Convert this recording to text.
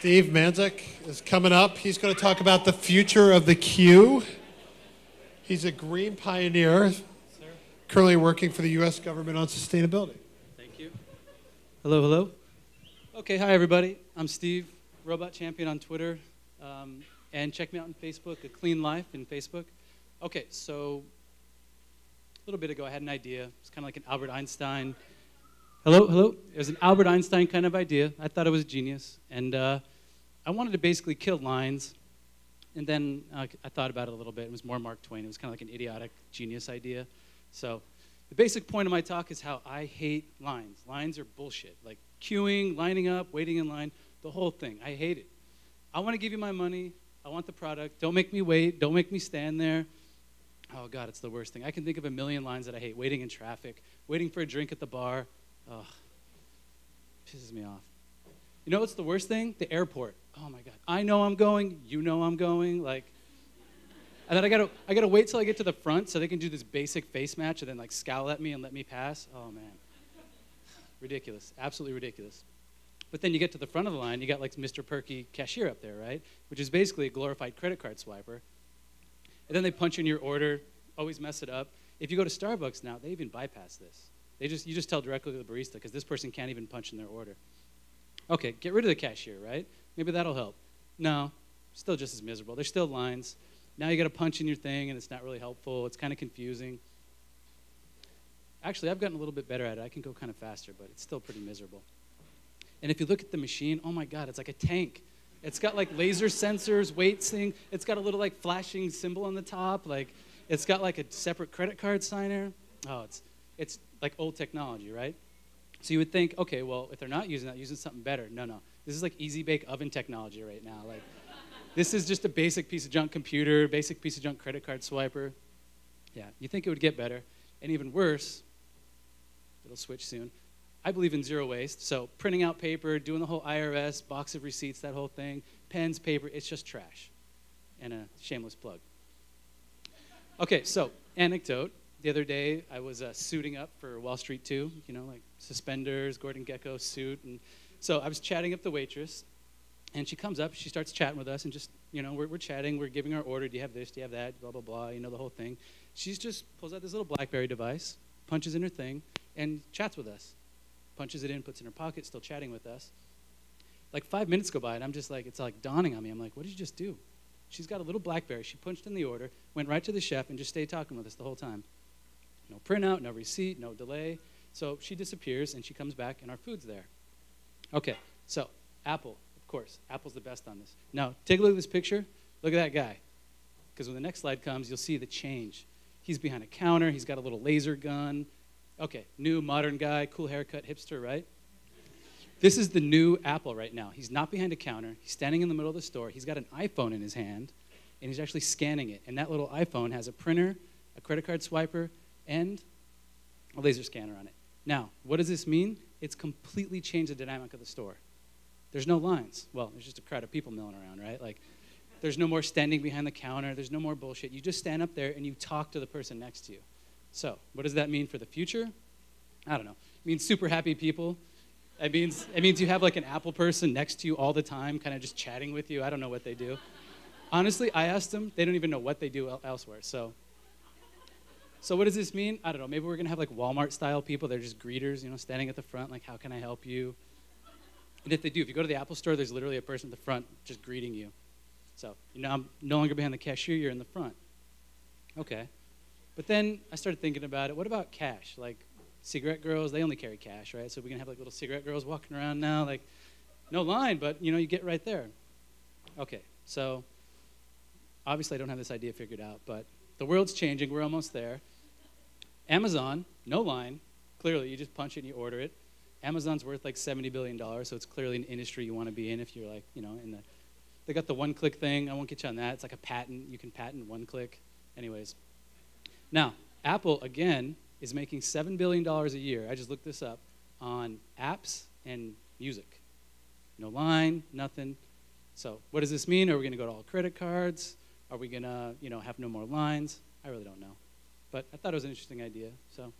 Steve Mandzik is coming up. He's going to talk about the future of the queue. He's a green pioneer, currently working for the U.S. government on sustainability. Thank you. Hello, hello. Okay, hi everybody. I'm Steve, Robot Champion on Twitter, and check me out on Facebook, A Clean Life in Facebook. Okay, so a little bit ago I had an idea. It's kind of like an Albert Einstein. Hello, hello. It was an Albert Einstein kind of idea. I thought it was genius, and I wanted to basically kill lines. And then I thought about it a little bit. It was more Mark Twain. It was kind of like an idiotic genius idea. So the basic point of my talk is how I hate lines. Lines are bullshit. Like queuing, lining up, waiting in line, the whole thing. I hate it. I want to give you my money. I want the product. Don't make me wait. Don't make me stand there. Oh, God, it's the worst thing. I can think of a million lines that I hate. Waiting in traffic, waiting for a drink at the bar. Oh, pisses me off. You know what's the worst thing? The airport. Oh, my God. I know I'm going. You know I'm going. Like, and then I gotta wait till I get to the front so they can do this basic face match and then, like, scowl at me and let me pass. Oh, man. Ridiculous. Absolutely ridiculous. But then you get to the front of the line, you got, like, Mr. Perky cashier up there, right? Which is basically a glorified credit card swiper. And then they punch in your order, always mess it up. If you go to Starbucks now, they even bypass this. You just tell directly to the barista because this person can't even punch in their order. Okay, get rid of the cashier, right? Maybe that'll help. No, still just as miserable. There's still lines. Now you got to punch in your thing, and it's not really helpful. It's kind of confusing. Actually, I've gotten a little bit better at it. I can go kind of faster, but it's still pretty miserable. And if you look at the machine, oh my God, it's like a tank. It's got like laser sensors, weights thing. It's got a little like flashing symbol on the top. Like it's got like a separate credit card signer. Oh, it's like old technology, right? So you would think, okay, well, if they're not using that, using something better. No, no. This is like easy bake oven technology right now. Like this is just a basic piece of junk computer, basic piece of junk credit card swiper. Yeah, you think it would get better. And even worse, it'll switch soon. I believe in zero waste, so printing out paper, doing the whole IRS, box of receipts, that whole thing, pens, paper, it's just trash. And a shameless plug. Okay, so anecdote. The other day, I was suiting up for Wall Street 2, you know, like suspenders, Gordon Gekko suit. And so I was chatting up the waitress, and she comes up, she starts chatting with us, and just, you know, we're chatting, we're giving our order, do you have this, do you have that, blah, blah, blah, you know, the whole thing. She just pulls out this little BlackBerry device, punches in her thing, and chats with us. Punches it in, puts it in her pocket, still chatting with us. Like 5 minutes go by, and I'm just like, it's like dawning on me. I'm like, what did you just do? She's got a little BlackBerry. She punched in the order, went right to the chef, and just stayed talking with us the whole time. No printout, no receipt, no delay. So she disappears, and she comes back, and our food's there. Okay, so Apple, of course. Apple's the best on this. Now, take a look at this picture. Look at that guy. Because when the next slide comes, you'll see the change. He's behind a counter. He's got a little laser gun. Okay, new, modern guy, cool haircut, hipster, right? This is the new Apple right now. He's not behind a counter. He's standing in the middle of the store. He's got an iPhone in his hand, and he's actually scanning it. And that little iPhone has a printer, a credit card swiper, and a laser scanner on it. Now, what does this mean? It's completely changed the dynamic of the store. There's no lines. Well, there's just a crowd of people milling around, right? Like, there's no more standing behind the counter. There's no more bullshit. You just stand up there, and you talk to the person next to you. So, what does that mean for the future? I don't know. It means super happy people. It means you have like an Apple person next to you all the time, kind of just chatting with you. I don't know what they do. Honestly, I asked them. They don't even know what they do elsewhere. So what does this mean? I don't know. Maybe we're going to have like Walmart-style people. They're just greeters, you know, standing at the front, like, how can I help you? And if they do, if you go to the Apple store, there's literally a person at the front just greeting you. So, you know, I'm no longer behind the cashier. You're in the front. Okay. But then I started thinking about it. What about cash? Like cigarette girls, they only carry cash, right? So we're going to have like little cigarette girls walking around now, like no line, but you know, you get right there. Okay, so obviously I don't have this idea figured out, but the world's changing. We're almost there. Amazon, no line. Clearly, you just punch it and you order it. Amazon's worth like $70 billion, so it's clearly an industry you want to be in if you're like, you know, they got the one-click thing. I won't get you on that. It's like a patent. You can patent one-click. Anyways. Now, Apple, again, is making $7 billion a year, I just looked this up, on apps and music. No line, nothing. So what does this mean? Are we going to go to all credit cards? Are we going to, you know, have no more lines? I really don't know. But I thought it was an interesting idea. So